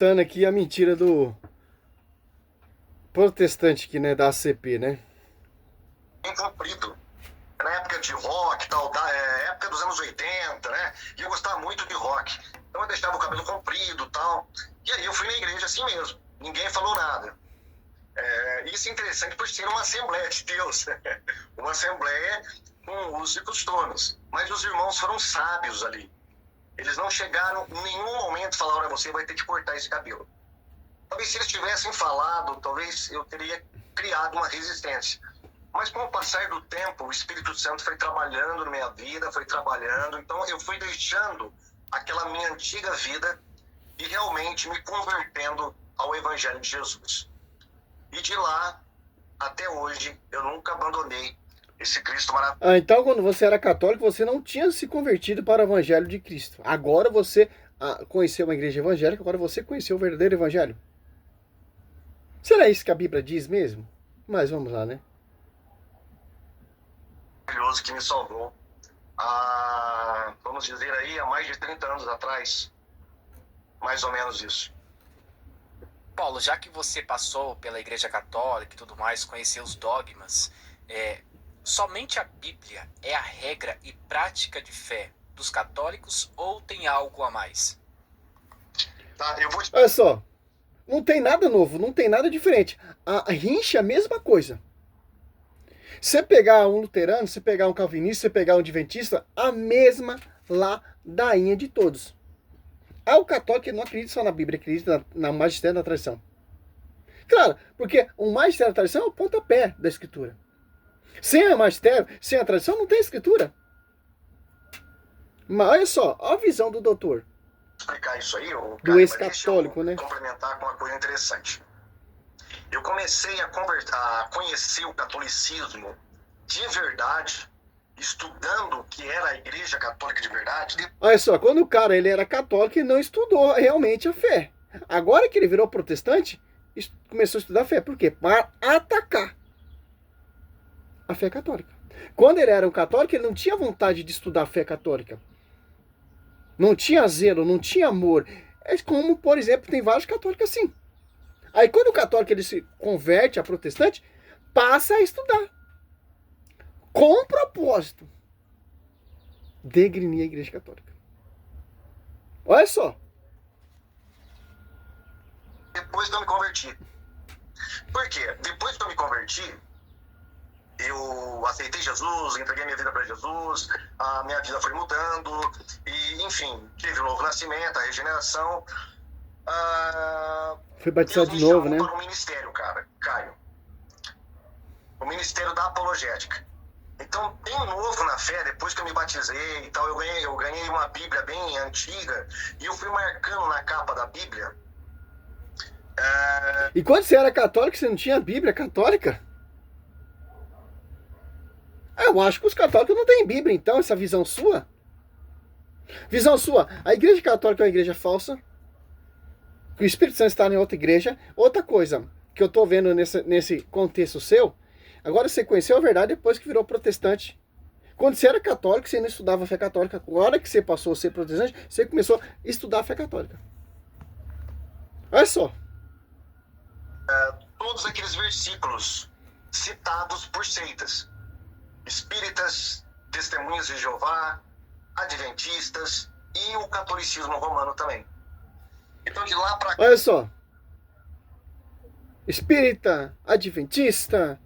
Dando aqui a mentira do protestante aqui, né, da ACP, né? Bem comprido. Na época de rock, tal, época dos anos 80, né? E eu gostava muito de rock. Então eu deixava o cabelo comprido, tal. E aí eu fui na igreja assim mesmo. Ninguém falou nada. Isso é interessante por ser uma Assembleia de Deus. Uma Assembleia com usos e costumes. Mas os irmãos foram sábios ali. Eles não chegaram em nenhum momento e falaram: você vai ter que cortar esse cabelo. Talvez se eles tivessem falado, talvez eu teria criado uma resistência. Mas com o passar do tempo, o Espírito Santo foi trabalhando na minha vida, foi trabalhando. Então eu fui deixando aquela minha antiga vida e realmente me convertendo ao Evangelho de Jesus. E de lá até hoje, eu nunca abandonei esse Cristo maravilhoso. Então quando você era católico, você não tinha se convertido para o Evangelho de Cristo. Agora você conheceu uma igreja evangélica, agora você conheceu o verdadeiro Evangelho. Será isso que a Bíblia diz mesmo? Mas vamos lá, né? Que me salvou, vamos dizer aí, há mais de 30 anos atrás. Mais ou menos isso. Paulo, já que você passou pela Igreja Católica e tudo mais, conheceu os dogmas, somente a Bíblia é a regra e prática de fé dos católicos ou tem algo a mais? Tá, eu vou... Olha só, não tem nada novo, não tem nada diferente. A rincha é a mesma coisa. Você pegar um luterano, você pegar um calvinista, você pegar um adventista, a mesma ladainha de todos. O católico não acredita só na Bíblia, acredita na magistério da tradição. Claro, porque o magistério da tradição é o pontapé da escritura. Sem a magistério, sem a tradição, não tem escritura. Mas olha só, a visão do doutor. Explicar isso aí, do ex-católico, né? Complementar com uma coisa interessante. Eu comecei a conhecer o catolicismo de verdade, estudando o que era a Igreja Católica de verdade. Olha só, quando o cara ele era católico, ele não estudou realmente a fé. Agora que ele virou protestante, começou a estudar a fé. Por quê? Para atacar a fé católica. Quando ele era um católico, ele não tinha vontade de estudar a fé católica. Não tinha zelo, não tinha amor. É como, por exemplo, tem vários católicos assim. Aí quando o católico ele se converte a protestante, passa a estudar. Com propósito. Degrinir a Igreja Católica. Olha só. Depois que eu me converti. Por quê? Depois que eu me converti, eu aceitei Jesus, entreguei minha vida para Jesus, a minha vida foi mudando, e enfim, teve o novo nascimento, a regeneração. Foi batizado de novo, né? Para o ministério, Caio. O ministério da apologética. Então, tem um novo na fé, depois que eu me batizei e tal, eu ganhei uma Bíblia bem antiga, e eu fui marcando na capa da Bíblia. E quando você era católico, você não tinha Bíblia católica? Eu acho que os católicos não têm Bíblia, então, essa visão sua. Visão sua, a Igreja Católica é uma igreja falsa, que o Espírito Santo está em outra igreja. Outra coisa que eu tô vendo nesse contexto seu, agora você conheceu a verdade depois que virou protestante. Quando você era católico, você não estudava a fé católica. Agora que você passou a ser protestante, você começou a estudar a fé católica. Olha só. Todos aqueles versículos citados por seitas. Espíritas, Testemunhas de Jeová, Adventistas e o catolicismo romano também. Então de lá para cá... Olha só. Espírita, Adventista,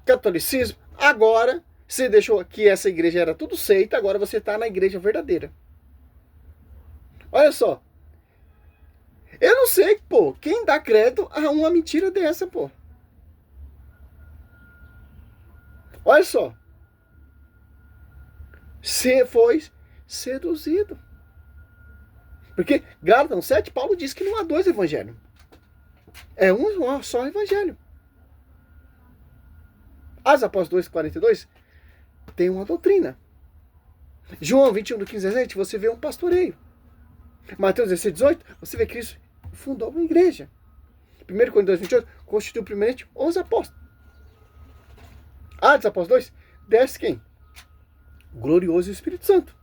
catolicismo. Agora, você deixou que essa igreja era tudo seita, agora você está na igreja verdadeira. Olha só. Eu não sei, pô, quem dá crédito a uma mentira dessa, pô. Olha só. Você foi seduzido. Porque Gálatas 7, Paulo diz que não há dois evangelhos. É um só evangelho. As Apóstolos 2:42 tem uma doutrina. João 21, do 15 a 17, você vê um pastoreio. Mateus 16:18, você vê que Cristo fundou uma igreja. 1 Coríntios 2:28, constituiu primeiramente os apóstolos. Atos Apóstolos 2, desce quem? O glorioso Espírito Santo.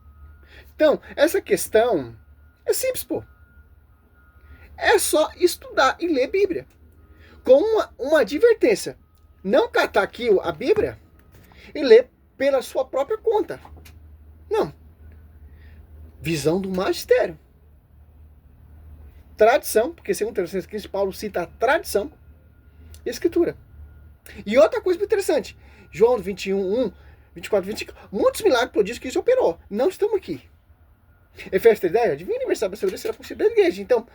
Então, essa questão é simples, pô. é só estudar e ler Bíblia. Com uma advertência. Não catar aqui a Bíblia e ler pela sua própria conta. Não. Visão do magistério. Tradição, porque segundo o texto aqui, Paulo cita a tradição e a escritura. E outra coisa interessante, João 21, 1, 24, 25, muitos milagres, prodígios que isso operou. Não estamos aqui. Efésios 3:10, divino aniversário da segurança será considerada igreja. Então,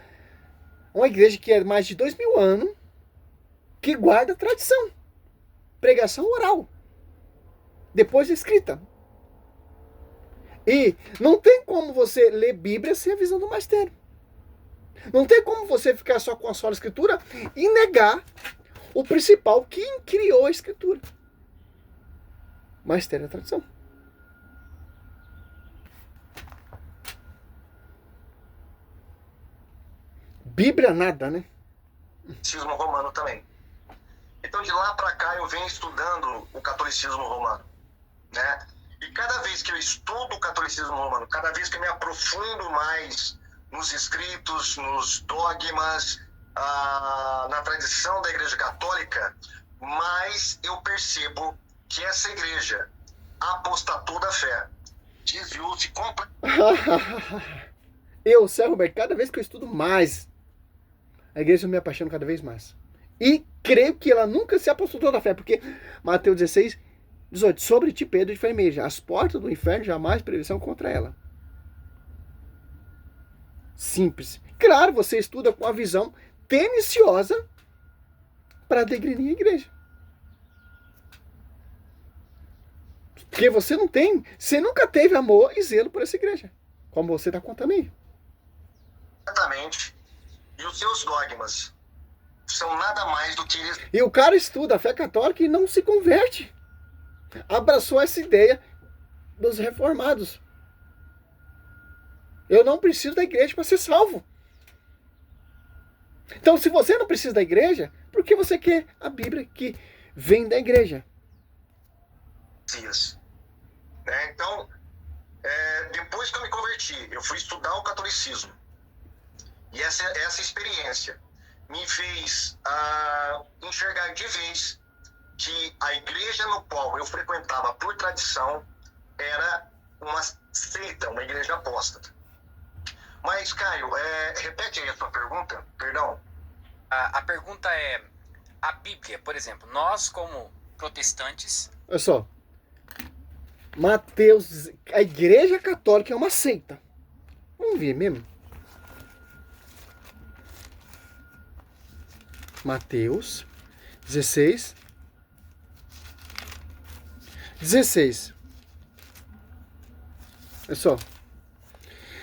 uma igreja que é mais de 2000 anos, que guarda a tradição. Pregação oral. Depois escrita. E não tem como você ler Bíblia sem a visão do magistério. Não tem como você ficar só com a sola escritura e negar o principal, quem criou a escritura. Magistério da tradição. Bíblia nada, né? Catolicismo romano também. Então de lá para cá eu venho estudando o catolicismo romano, né? E cada vez que eu estudo o catolicismo romano, cada vez que eu me aprofundo mais nos escritos, nos dogmas, na tradição da Igreja Católica, mais eu percebo que essa igreja apostatou da fé, desviou-se completamente. Eu, Céu Roberto, cada vez que eu estudo mais, a igreja me apaixona cada vez mais. E creio que ela nunca se apostatou da fé, porque Mateus 16, 18, sobre ti, Pedro, de firmeza, as portas do inferno jamais prevalecerão contra ela. Simples. Claro, você estuda com a visão teniciosa para degrinir a igreja. Porque você não tem, você nunca teve amor e zelo por essa igreja. Como você está contando aí. Exatamente. E os seus dogmas são nada mais do que... E o cara estuda a fé católica e não se converte. Abraçou essa ideia dos reformados. Eu não preciso da igreja para ser salvo. Então, se você não precisa da igreja, por que você quer a Bíblia que vem da igreja? Né? Então, depois que eu me converti, eu fui estudar o catolicismo. E essa experiência me fez enxergar de vez que a igreja no qual eu frequentava por tradição era uma seita, uma igreja apóstata. Mas, Caio, repete aí a sua pergunta, perdão. A pergunta é, a Bíblia, por exemplo, nós como protestantes... Olha só, Mateus, a igreja católica é uma seita. Vamos ver mesmo. Mateus 16. Olha só.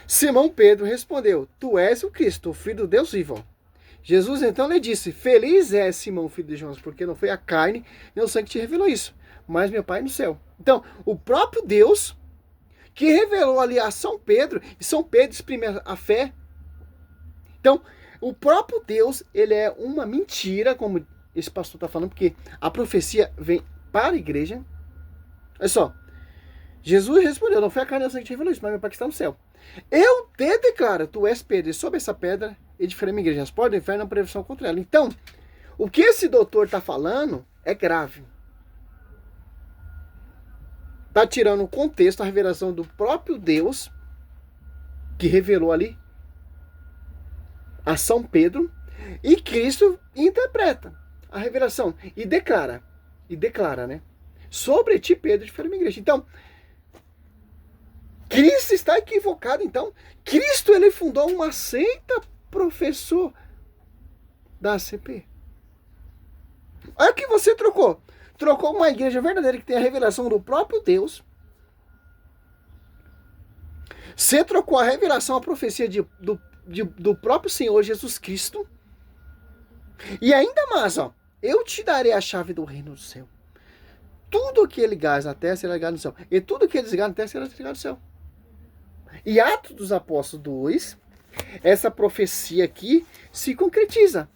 Simão Pedro respondeu, tu és o Cristo, o Filho do Deus vivo. Jesus então lhe disse, feliz é Simão, filho de Jonas, porque não foi a carne nem o sangue que te revelou isso, mas meu Pai no céu. Então, o próprio Deus que revelou ali a São Pedro, e São Pedro exprime a fé. Então, o próprio Deus, ele é uma mentira, como esse pastor está falando, porque a profecia vem para a igreja. Olha só, Jesus respondeu, não foi a carne nem o sangue que te revelou isso, mas meu Pai que está no céu. Eu te declaro, tu és Pedro, e sobre essa pedra edificarei minha igreja. As portas do inferno não prevalecerão contra ela. Então, o que esse doutor está falando é grave. Está tirando o contexto, a revelação do próprio Deus, que revelou ali a São Pedro, e Cristo interpreta a revelação e declara, né? Sobre ti, Pedro, edificarei minha igreja. Então, Cristo está equivocado, então. Cristo, ele fundou uma seita, professor da ACP. Olha o que você trocou. Trocou uma igreja verdadeira que tem a revelação do próprio Deus. Você trocou a revelação, a profecia do próprio Senhor Jesus Cristo. E ainda mais, ó. Eu te darei a chave do reino do céu. Tudo que ligares na terra será ligado no céu. E tudo que desligar na terra será desligado no céu. E Atos dos Apóstolos 2, essa profecia aqui se concretiza.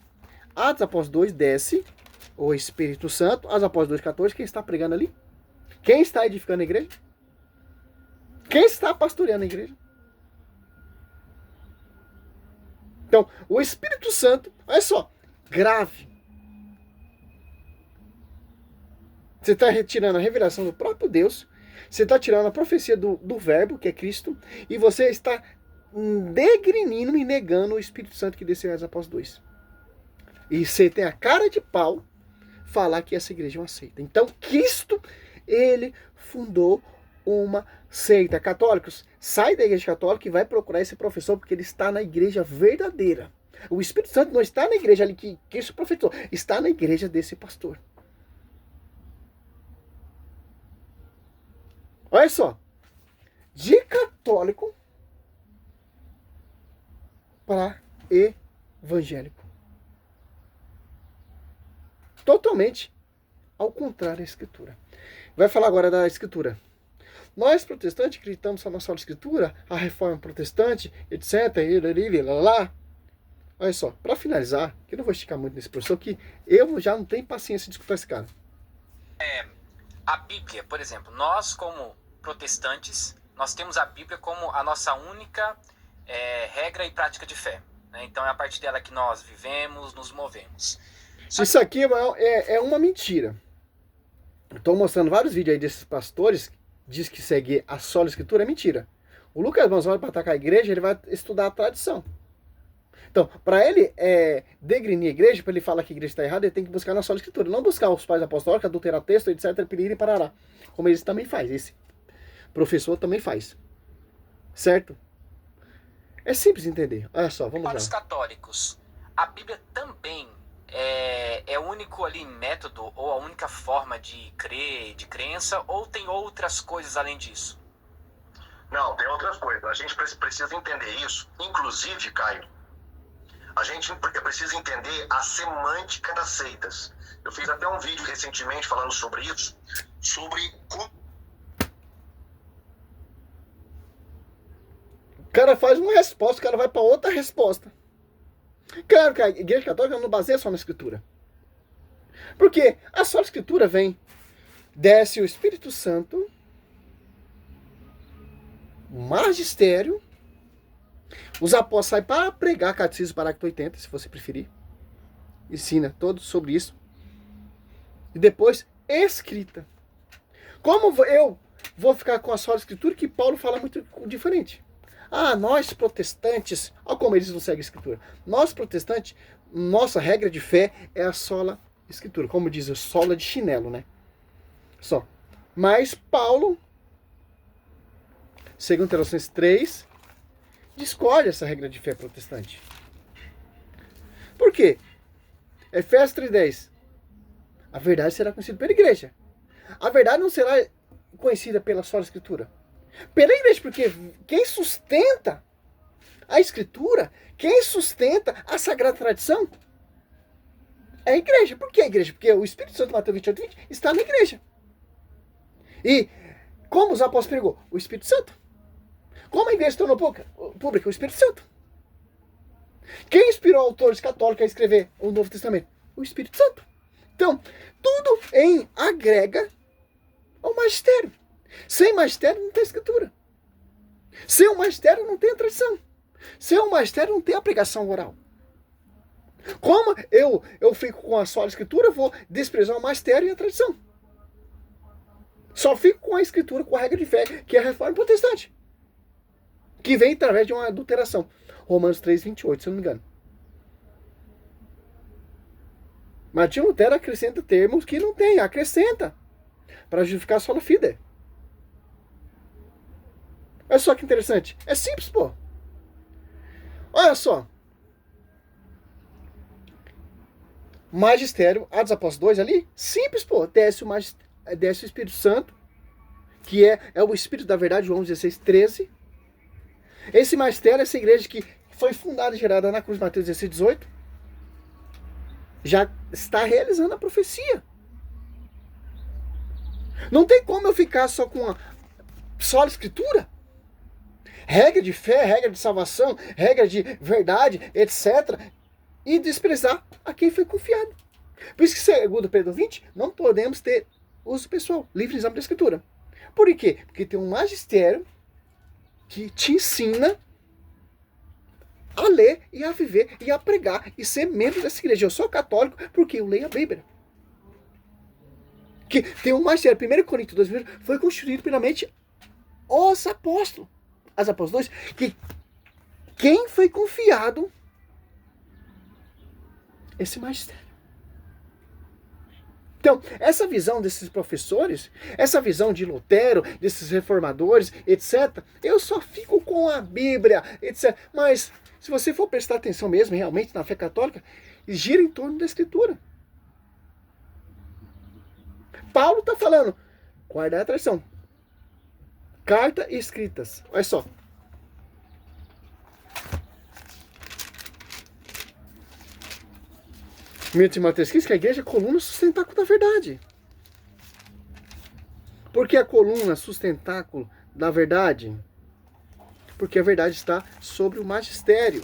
Atos dos Apóstolos 2 desce o Espírito Santo. Atos dos Apóstolos 2,14, quem está pregando ali? Quem está edificando a igreja? Quem está pastoreando a igreja? Então, o Espírito Santo, olha só, grave. Você está retirando a revelação do próprio Deus, você está tirando a profecia do Verbo, que é Cristo, e você está degrinindo e negando o Espírito Santo que desceu aos apóstolos 2. E você tem a cara de pau falar que essa igreja é uma seita. Então, Cristo, ele fundou uma seita. Católicos, sai da igreja católica e vai procurar esse professor, porque ele está na igreja verdadeira. O Espírito Santo não está na igreja ali que Cristo profetizou, está na igreja desse pastor. Olha só, de católico para evangélico. Totalmente ao contrário da Escritura. Vai falar agora da Escritura. Nós, protestantes, acreditamos na nossa Escritura, a reforma protestante, etc. Lá. Olha só, para finalizar, que eu não vou esticar muito nesse professor, que eu já não tenho paciência de escutar esse cara. A Bíblia, por exemplo, nós como protestantes, nós temos a Bíblia como a nossa única regra e prática de fé. Né? Então é a partir dela que nós vivemos, nos movemos. Isso aqui é uma mentira. Estou mostrando vários vídeos aí desses pastores que diz que seguir a sola escritura, é mentira. O Lucas Manzoni, para atacar a igreja, ele vai estudar a tradição. Então, para ele degrinir a igreja, para ele falar que a igreja está errada, ele tem que buscar na sola escritura. Não buscar os pais apostólicos, adulterar texto, etc, piriri e parará. Como eles também faz. Esse professor também faz. Certo? É simples de entender. Olha só, vamos lá. Para os católicos, a Bíblia também é o único ali método ou a única forma de crer, de crença, ou tem outras coisas além disso? Não, tem outras coisas. A gente precisa entender isso. Inclusive, Caio, a gente precisa entender a semântica das seitas. Eu fiz até um vídeo recentemente falando sobre isso, sobre... O cara faz uma resposta, o cara vai para outra resposta. Claro que a igreja católica não baseia só na escritura. Porque a só escritura vem, desce o Espírito Santo, o magistério, os apóstolos saem para pregar catecismo parágrafo 80, se você preferir. Ensina todos sobre isso. E depois, escrita. Como eu vou ficar com a só escritura que Paulo fala muito diferente? Ah, nós protestantes, olha como eles não seguem a escritura. Nós protestantes, nossa regra de fé é a sola escritura. Como diz, a sola de chinelo, né? Só. Mas Paulo, segundo Tessalonicenses 3, discorde essa regra de fé protestante. Por quê? Efésios 3:10. A verdade será conhecida pela igreja. A verdade não será conhecida pela sola escritura. Pela igreja, porque quem sustenta a escritura, quem sustenta a sagrada tradição, é a igreja. Por que a igreja? Porque o Espírito Santo, Mateus 28:20, está na igreja. E como os apóstolos pregou? O Espírito Santo. Como a igreja se tornou pública? O Espírito Santo. Quem inspirou autores católicos a escrever o Novo Testamento? O Espírito Santo. Então, tudo agrega ao magistério. Sem magistério não tem escritura. Sem o magistério não tem a tradição. Sem o magistério não tem a pregação oral. Como eu fico com a sola escritura, eu vou desprezar o magistério e a tradição. Só fico com a escritura, com a regra de fé, que é a reforma protestante. Que vem através de uma adulteração. Romanos 3:28, se eu não me engano. Martinho Lutero acrescenta termos que não tem, acrescenta. Para justificar a sola fide. Olha só que interessante. É simples, pô. Olha só. Magistério, Atos Apóstolos 2 ali, simples, pô. Desce o Espírito Santo, que é o Espírito da verdade, João 16:13. Esse magistério, essa igreja que foi fundada e gerada na cruz, Mateus 16:18, já está realizando a profecia. Não tem como eu ficar só com a sola escritura. Regra de fé, regra de salvação, regra de verdade, etc. E desprezar a quem foi confiado. Por isso que, segundo Pedro 20, não podemos ter uso pessoal, livre exame da escritura. Por quê? Porque tem um magistério que te ensina a ler e a viver e a pregar e ser membro dessa igreja. Eu sou católico porque eu leio a Bíblia. Que tem um magistério, 1 Coríntios 2, foi constituído primeiramente os apóstolos. As apóstolos, que quem foi confiado esse magistério. Então, essa visão desses professores, essa visão de Lutero, desses reformadores, etc., eu só fico com a Bíblia, etc. Mas, se você for prestar atenção mesmo, realmente, na fé católica, gira em torno da Escritura. Paulo está falando, guardar a tradição. Carta e escritas. Olha só. Timóteo 3,15, que a igreja é a coluna sustentáculo da verdade. Por que a coluna sustentáculo da verdade? Porque a verdade está sobre o magistério.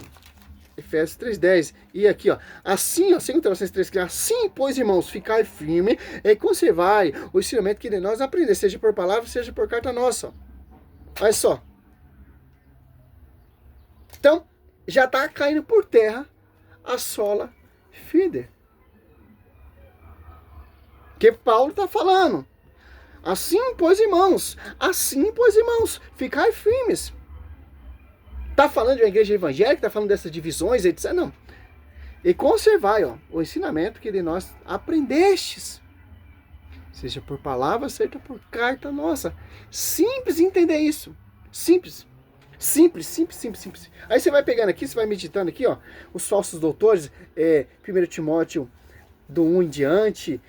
Efésios 3,10. E aqui, ó. Assim, ó, 2 Tessalonicenses 3,15. Assim, pois, irmãos, ficai firme e conservai o ensinamento que de nós aprender, seja por palavra, seja por carta nossa. Ó. Olha só. Então, já está caindo por terra a sola fide. Que Paulo está falando. Assim, pois, irmãos, ficai firmes. Está falando de uma igreja evangélica, está falando dessas divisões, etc. Não. E conservai, ó, o ensinamento que de nós aprendestes. Seja por palavra, seja por carta nossa. Simples entender isso. Simples. Simples. Aí você vai pegando aqui, você vai meditando aqui, ó, os falsos doutores, 1 Timóteo do 1 em diante.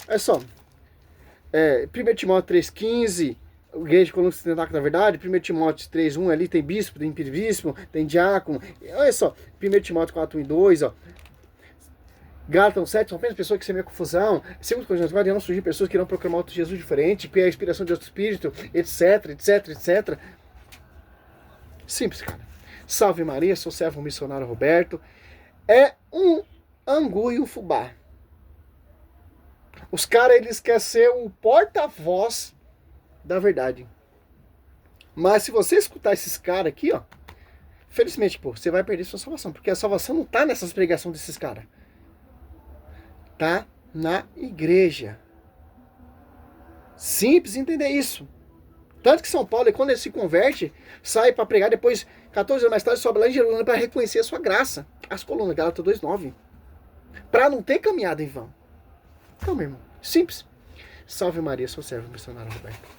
Olha só, 1 Timóteo 3,15, igreja coluna sustentáculo da verdade. 1 Timóteo 3,1, ali tem bispo, tem presbítero, tem diácono. Olha só, 1 Timóteo 4,1 e 2, ó. Gálatas 7, são apenas pessoas que semeiam confusão. 2 Coríntios 4, irão surgir pessoas que irão proclamar outro Jesus diferente, que é a inspiração de outro espírito, etc. Simples, cara. Salve Maria, sou servo missionário Roberto. É um angu e um fubá. Os caras, eles querem ser o porta-voz da verdade. Mas se você escutar esses caras aqui, ó, felizmente, pô, você vai perder sua salvação. Porque a salvação não tá nessas pregações desses caras. Tá na igreja. Simples entender isso. Tanto que São Paulo, quando ele se converte, sai para pregar, depois, 14 anos mais tarde, sobe lá em Jerusalém para reconhecer a sua graça. As colunas, Gálatas 2,9. Para não ter caminhado em vão. Então, meu irmão, simples. Salve Maria, sou servo missionário Roberto.